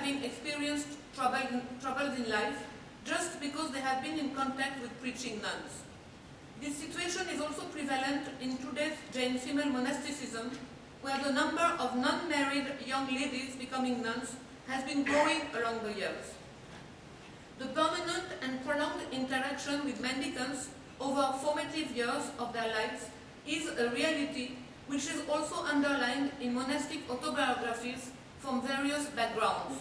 having experienced troubles in life just because they have been in contact with preaching nuns. This situation is also prevalent in today's Jain female monasticism, where the number of non-married young ladies becoming nuns has been growing along the years. The permanent and prolonged interaction with mendicants over formative years of their lives is a reality which is also underlined in monastic autobiographies from various backgrounds.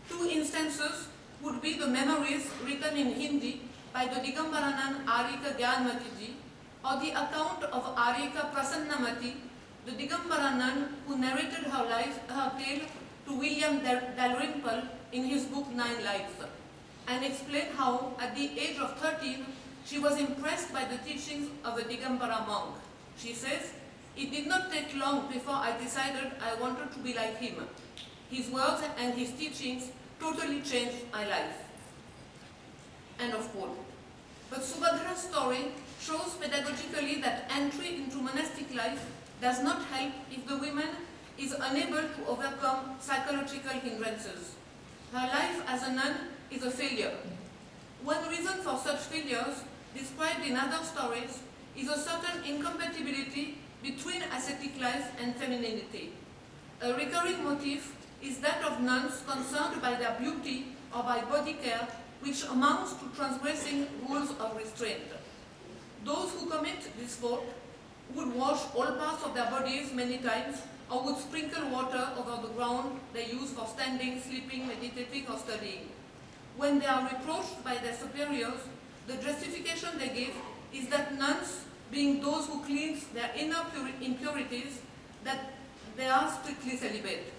Two instances would be the memoirs written in Hindi by the Digambara nun Arika Gyanmati ji, or the account of Arika Prasannamati, the Digambara nun who narrated her tale to William Dalrymple in his book Nine Lives, and explained how, at the age of 13, she was impressed by the teachings of a Digambara monk. She says, "It did not take long before I decided I wanted to be like him. His words and his teachings totally changed my life." End of quote. But Subhadra's story shows pedagogically that entry into monastic life does not help if the woman is unable to overcome psychological hindrances. Her life as a nun is a failure. One reason for such failures, described in other stories, is a certain incompatibility between ascetic life and femininity. A recurring motif is that of nuns concerned by their beauty or by body care, which amounts to transgressing rules of restraint. Those who commit this fault would wash all parts of their bodies many times, or would sprinkle water over the ground they use for standing, sleeping, meditating, or studying. When they are reproached by their superiors, the justification they give is that nuns, being those who cleanse their inner impurities, that they are strictly celibate.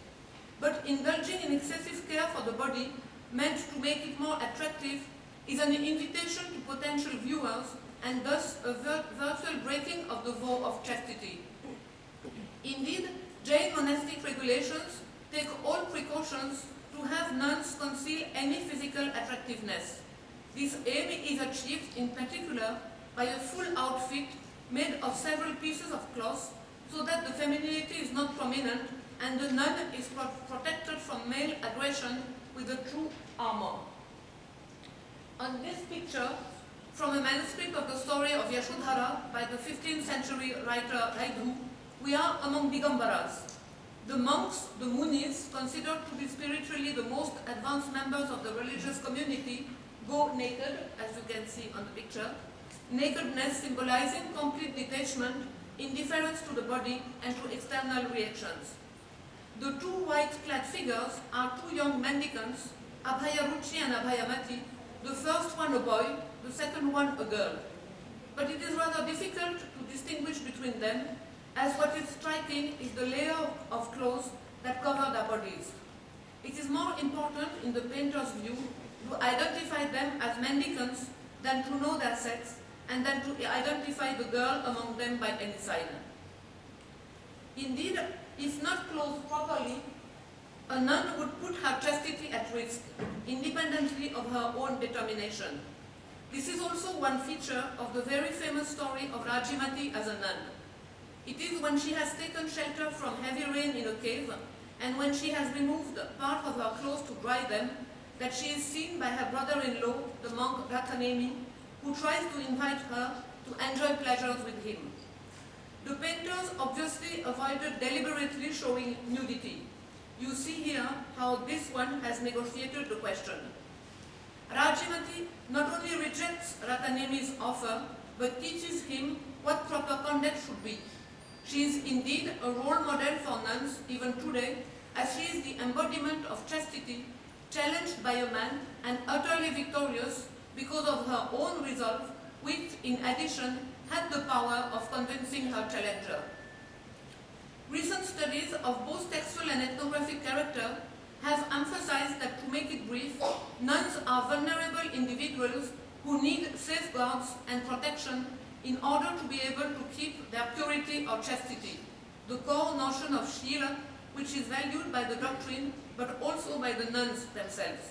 But indulging in excessive care for the body, meant to make it more attractive, is an invitation to potential viewers and thus a virtual breaking of the vow of chastity. Indeed, Jain monastic regulations take all precautions to have nuns conceal any physical attractiveness. This aim is achieved in particular by a full outfit made of several pieces of cloth, so that the femininity is not prominent and the nun is protected from male aggression with a true armor. On this picture, from a manuscript of the story of Yashodhara by the 15th century writer Raidhu, we are among Digambaras. The monks, the munis, considered to be spiritually the most advanced members of the religious community, go naked, as you can see on the picture, nakedness symbolizing complete detachment, indifference to the body and to external reactions. The two white-clad figures are two young mendicants, Abhayaruchi and Abhayamati, the first one a boy, the second one a girl. But it is rather difficult to distinguish between them, as what is striking is the layer of clothes that cover their bodies. It is more important, in the painter's view, to identify them as mendicants than to know their sex, and than to identify the girl among them by any sign. Indeed, if not clothed properly, a nun would put her chastity at risk, independently of her own determination. This is also one feature of the very famous story of Rajimati as a nun. It is when she has taken shelter from heavy rain in a cave, and when she has removed part of her clothes to dry them, that she is seen by her brother-in-law, the monk Ratanemi, who tries to invite her to enjoy pleasures with him. The painters obviously avoided deliberately showing nudity. You see here how this one has negotiated the question. Rajimati not only rejects Ratanemi's offer, but teaches him what proper conduct should be. She is indeed a role model for nuns even today, as she is the embodiment of chastity, challenged by a man and utterly victorious because of her own resolve, which, in addition, had the power of convincing her challenger. Recent studies of both textual and ethnographic character have emphasized that, to make it brief, nuns are vulnerable individuals who need safeguards and protection in order to be able to keep their purity or chastity, the core notion of Shila, which is valued by the doctrine but also by the nuns themselves.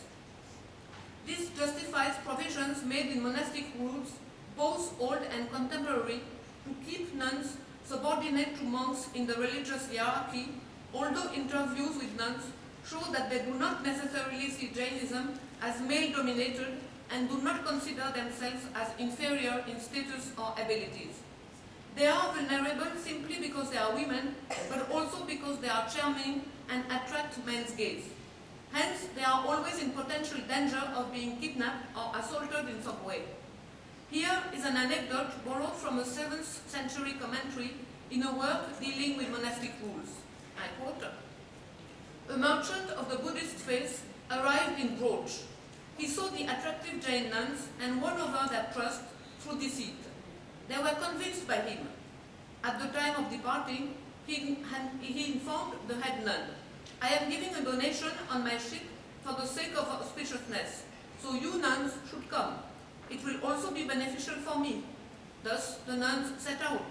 This justifies provisions made in monastic rules, both old and contemporary, to keep nuns subordinate to monks in the religious hierarchy, although interviews with nuns show that they do not necessarily see Jainism as male-dominated and do not consider themselves as inferior in status or abilities. They are vulnerable simply because they are women, but also because they are charming and attract men's gaze. Hence, they are always in potential danger of being kidnapped or assaulted in some way. Here is an anecdote borrowed from a 7th century commentary in a work dealing with monastic rules. I quote, "A merchant of the Buddhist faith arrived in Broch. He saw the attractive Jain nuns and won over their trust through deceit. They were convinced by him. At the time of departing, he informed the head nun, 'I am giving a donation on my ship for the sake of auspiciousness, so you nuns should come. It will also be beneficial for me.' Thus the nuns set out.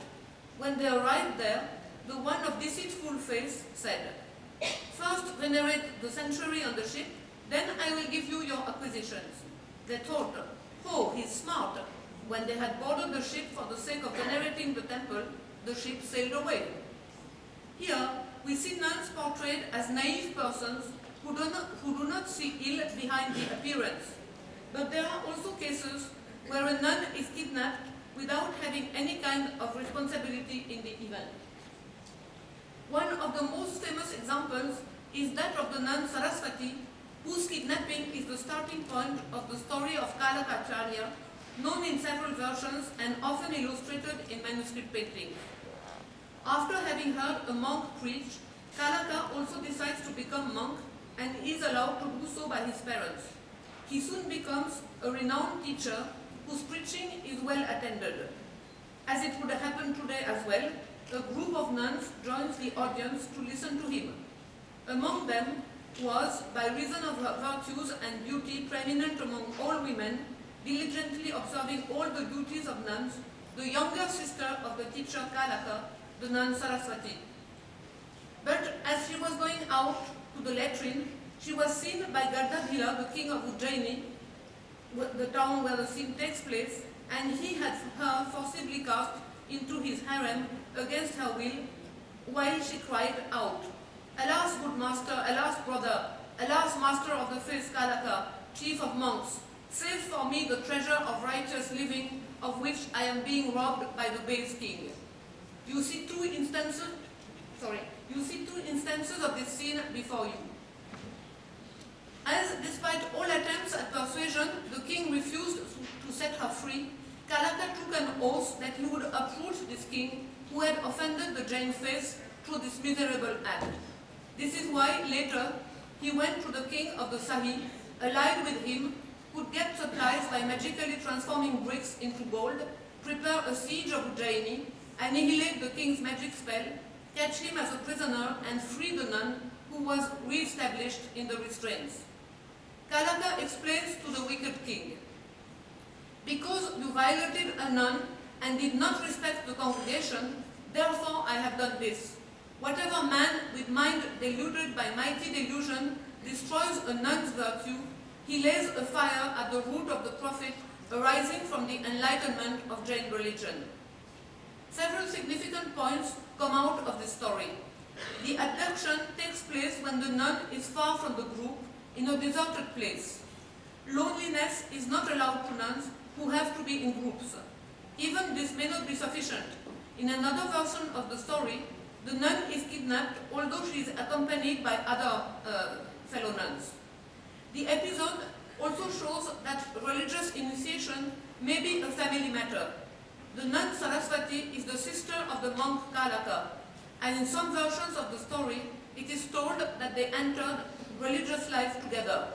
When they arrived there, the one of deceitful face said, 'First venerate the sanctuary on the ship, then I will give you your acquisitions.' They thought, 'Oh, he's smart.' When they had boarded the ship for the sake of venerating the temple, the ship sailed away." Here, we see nuns portrayed as naive persons who do not see ill behind the appearance. But there are also cases where a nun is kidnapped without having any kind of responsibility in the event. One of the most famous examples is that of the nun Saraswati, whose kidnapping is the starting point of the story of Kalakacharya, known in several versions and often illustrated in manuscript paintings. After having heard a monk preach, Kalaka also decides to become monk and is allowed to do so by his parents. He soon becomes a renowned teacher whose preaching is well attended. As it would happen today as well, a group of nuns joins the audience to listen to him. Among them was, by reason of her virtues and beauty preeminent among all women, diligently observing all the duties of nuns, the younger sister of the teacher Kalaka, the nun Saraswati. But as she was going out to the latrine, she was seen by Gardabhila, the king of Ujjaini, the town where the scene takes place, and he had her forcibly cast into his harem against her will, while she cried out, "Alas, good master, alas, brother, alas, master of the faith Kalaka, chief of monks, save for me the treasure of righteous living of which I am being robbed by the base king." You see two instances of this scene before you. As, despite all attempts at persuasion, the king refused to set her free, Kalaka took an oath that he would uproot this king who had offended the Jain faith through this miserable act. This is why later he went to the king of the Sahi, allied with him, could get supplies by magically transforming bricks into gold, prepare a siege of Ujjaini, annihilate the king's magic spell, catch him as a prisoner, and free the nun who was re-established in the restraints. Kalaka explains to the wicked king, "Because you violated a nun and did not respect the congregation, therefore I have done this. Whatever man with mind deluded by mighty delusion destroys a nun's virtue, he lays a fire at the root of the profit arising from the enlightenment of Jain religion." Several significant points come out of this story. The abduction takes place when the nun is far from the group, in a deserted place. Loneliness is not allowed to nuns who have to be in groups. Even this may not be sufficient. In another version of the story, the nun is kidnapped, although she is accompanied by other fellow nuns. The episode also shows that religious initiation may be a family matter. The nun Saraswati is the sister of the monk Kalaka, and in some versions of the story, it is told that they entered religious life together.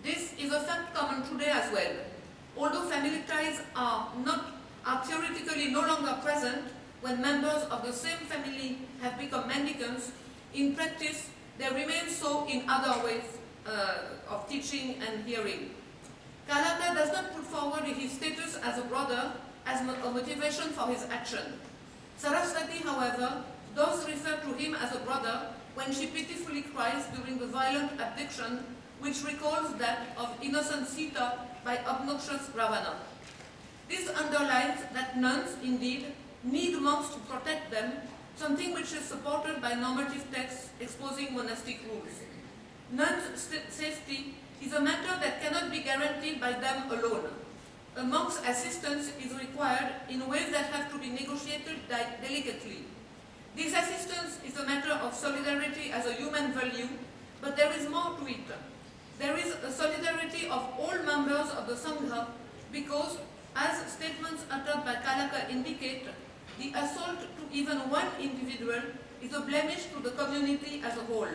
This is a fact common today as well. Although family ties are theoretically no longer present when members of the same family have become mendicants, in practice they remain so in other ways of teaching and hearing. Kalaka does not put forward his status as a brother as a motivation for his action. Saraswati, however, does refer to him as a brother when she pitifully cries during the violent abduction, which recalls that of innocent Sita by obnoxious Ravana. This underlines that nuns, indeed, need monks to protect them, something which is supported by normative texts exposing monastic rules. Nuns' safety is a matter that cannot be guaranteed by them alone. A monk's assistance is required in ways that have to be negotiated delicately. This assistance is a matter of solidarity as a human value, but there is more to it. There is a solidarity of all members of the Sangha because, as statements uttered by Kalaka indicate, the assault to even one individual is a blemish to the community as a whole.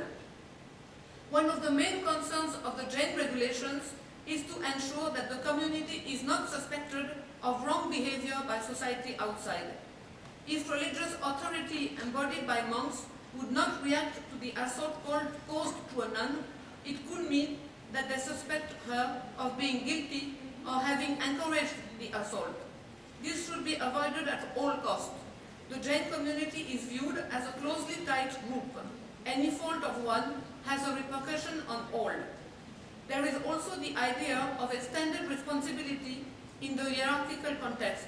One of the main concerns of the Jain regulations is to ensure that the community is not suspected of wrong behavior by society outside. If religious authority embodied by monks would not react to the assault caused to a nun, it could mean that they suspect her of being guilty or having encouraged the assault. This should be avoided at all costs. The Jain community is viewed as a closely tied group. Any fault of one has a repercussion on all. There is also the idea of extended responsibility in the hierarchical context.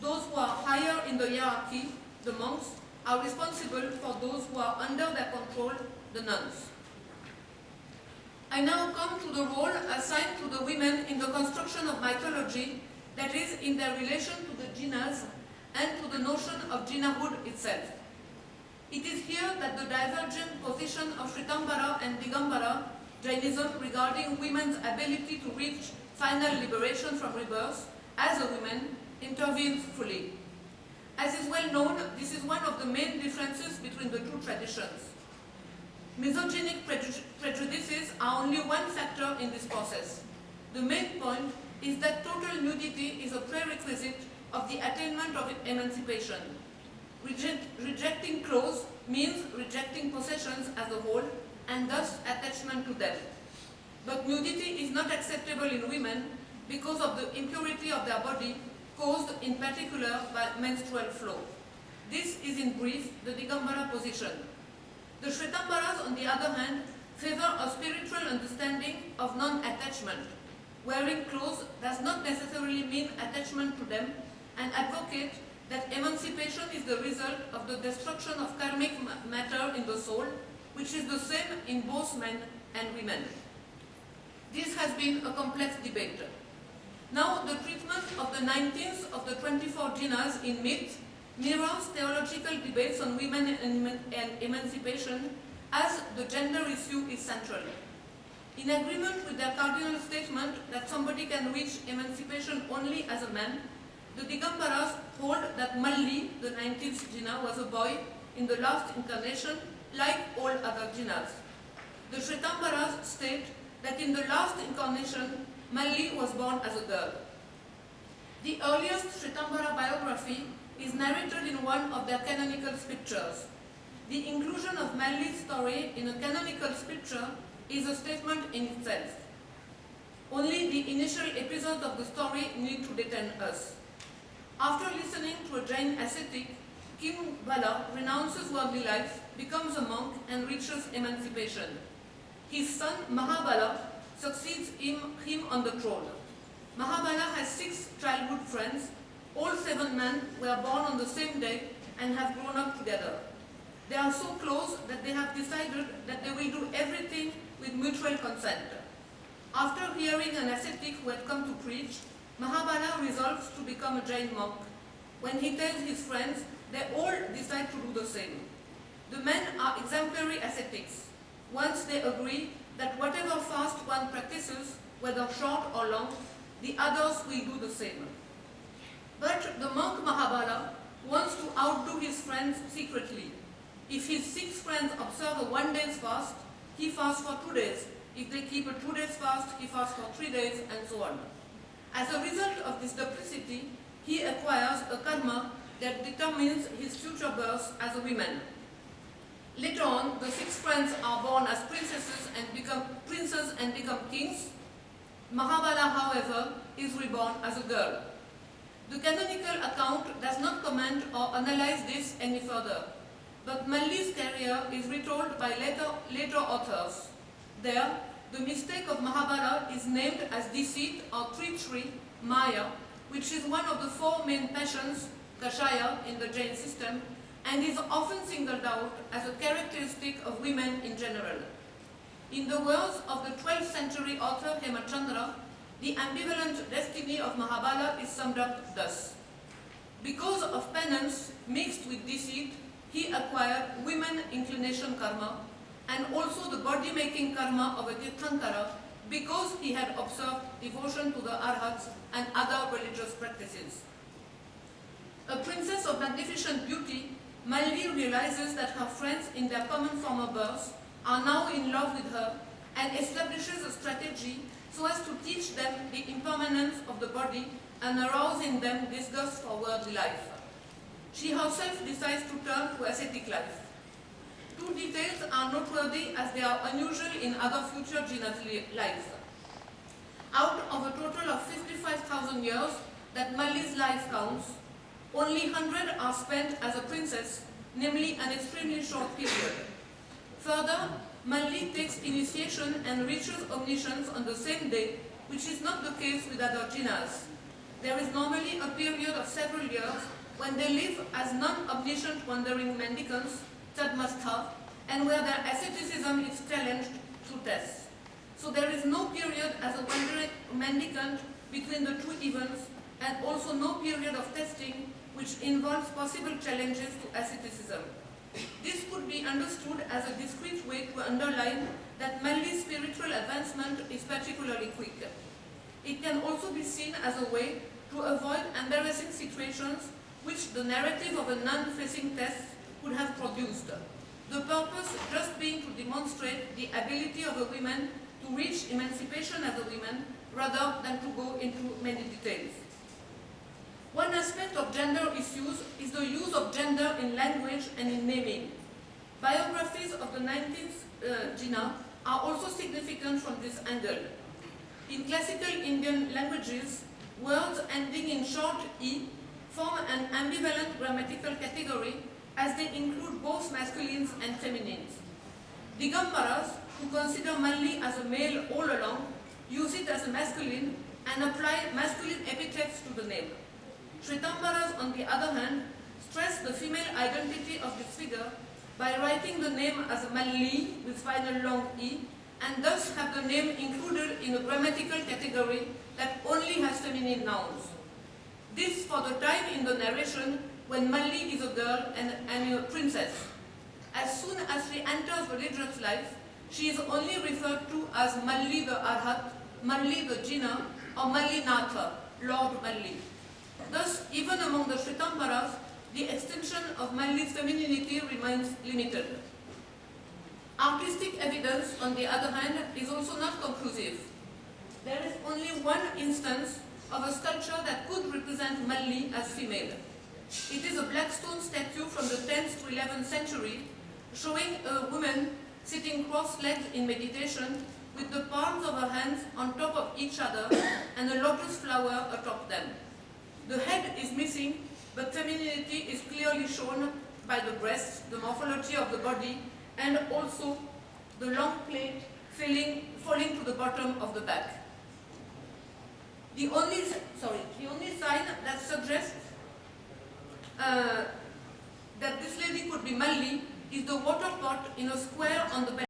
Those who are higher in the hierarchy, the monks, are responsible for those who are under their control, the nuns. I now come to the role assigned to the women in the construction of mythology, that is, in their relation to the jinas and to the notion of jinahood itself. It is here that the divergent position of Shvetambara and Digambara Jainism regarding women's ability to reach final liberation from rebirth as a woman intervenes fully. As is well known, this is one of the main differences between the two traditions. Misogynic prejudices are only one factor in this process. The main point is that total nudity is a prerequisite of the attainment of emancipation. Rejecting clothes means rejecting possessions as a whole and thus attachment to them. But nudity is not acceptable in women because of the impurity of their body caused in particular by menstrual flow. This is in brief the Digambara position. The Shvetambaras, on the other hand, favor a spiritual understanding of non-attachment. Wearing clothes does not necessarily mean attachment to them and advocate that emancipation is the result of the destruction of karmic matter in the soul, which is the same in both men and women. This has been a complex debate. Now, the treatment of the 19th of the 24 jinas in myth mirrors theological debates on women and emancipation as the gender issue is central. In agreement with their cardinal statement that somebody can reach emancipation only as a man, the Digambaras hold that Malli, the 19th jina, was a boy in the last incarnation like all other jinas. The Shvetambaras state that in the last incarnation, Malli was born as a girl. The earliest Shvetambara biography is narrated in one of their canonical scriptures. The inclusion of Malli's story in a canonical scripture is a statement in itself. Only the initial episodes of the story need to detain us. After listening to a Jain ascetic, King Bala renounces worldly life, becomes a monk and reaches emancipation. His son Mahabala succeeds him on the throne. Mahabala has 6 childhood friends. All 7 men were born on the same day and have grown up together. They are so close that they have decided that they will do everything with mutual consent. After hearing an ascetic who had come to preach, Mahabala resolves to become a Jain monk. When he tells his friends, they all decide to do the same. The men are exemplary ascetics. Once they agree that whatever fast one practices, whether short or long, the others will do the same. But the monk Mahabala wants to outdo his friends secretly. If his 6 friends observe a 1 day's fast, he fasts for 2 days. If they keep a 2 days fast, he fasts for 3 days, and so on. As a result of this duplicity, he acquires a karma that determines his future birth as a woman. Later on, the 6 friends are born as princesses and become princes and become kings. Mahabala, however, is reborn as a girl. The canonical account does not comment or analyze this any further, but Malli's career is retold by later authors. There, the mistake of Mahabala is named as deceit or treachery, Maya, which is one of the 4 main passions, Kashaya, in the Jain system, and is often singled out as a characteristic of women in general. In the words of the 12th century author Hemachandra, the ambivalent destiny of Mahabala is summed up thus. Because of penance mixed with deceit, he acquired women inclination karma and also the body-making karma of a Tirthankara because he had observed devotion to the arhats and other religious practices. A princess of magnificent beauty, Malli realizes that her friends in their common former births are now in love with her and establishes a strategy so as to teach them the impermanence of the body and arouse in them disgust for worldly life. She herself decides to turn to ascetic life. Two details are noteworthy as they are unusual in other future Jina's lives. Out of a total of 55,000 years that Malli's life counts, only 100 are spent as a princess, namely an extremely short period. Further, Malli takes initiation and reaches omniscience on the same day, which is not the case with other Jinas. There is normally a period of several years when they live as non-omniscient wandering mendicants, Tadmastha, and where their asceticism is challenged through tests. So there is no period as a wandering mendicant between the two events, and also no period of testing which involves possible challenges to asceticism. This could be understood as a discrete way to underline that Malli's spiritual advancement is particularly quick. It can also be seen as a way to avoid embarrassing situations which the narrative of a nun-facing test could have produced. The purpose just being to demonstrate the ability of a woman to reach emancipation as a woman rather than to go into many details. One aspect of gender issues is the use of gender in language and in naming. Biographies of the 19th Jina are also significant from this angle. In classical Indian languages, words ending in short E form an ambivalent grammatical category as they include both masculines and feminines. Digambaras, who consider Malli as a male all along, use it as a masculine and apply masculine epithets to the name. Shwetambaras, on the other hand, stress the female identity of this figure by writing the name as Malli with final long E, and thus have the name included in a grammatical category that only has feminine nouns. This for the time in the narration when Malli is a girl and a princess. As soon as she enters religious life, she is only referred to as Malli the Arhat, Malli the Jina, or Malli Natha, Lord Malli. Thus, even among the Shwetambaras, the extension of Malli's femininity remains limited. Artistic evidence, on the other hand, is also not conclusive. There is only one instance of a sculpture that could represent Malli as female. It is a black stone statue from the 10th to 11th century, showing a woman sitting cross-legged in meditation with the palms of her hands on top of each other and a lotus flower atop them. The head is missing, but femininity is clearly shown by the breasts, the morphology of the body, and also the long plait falling to the bottom of the back. The only sign that suggests that this lady could be Malli is the water pot in a square on the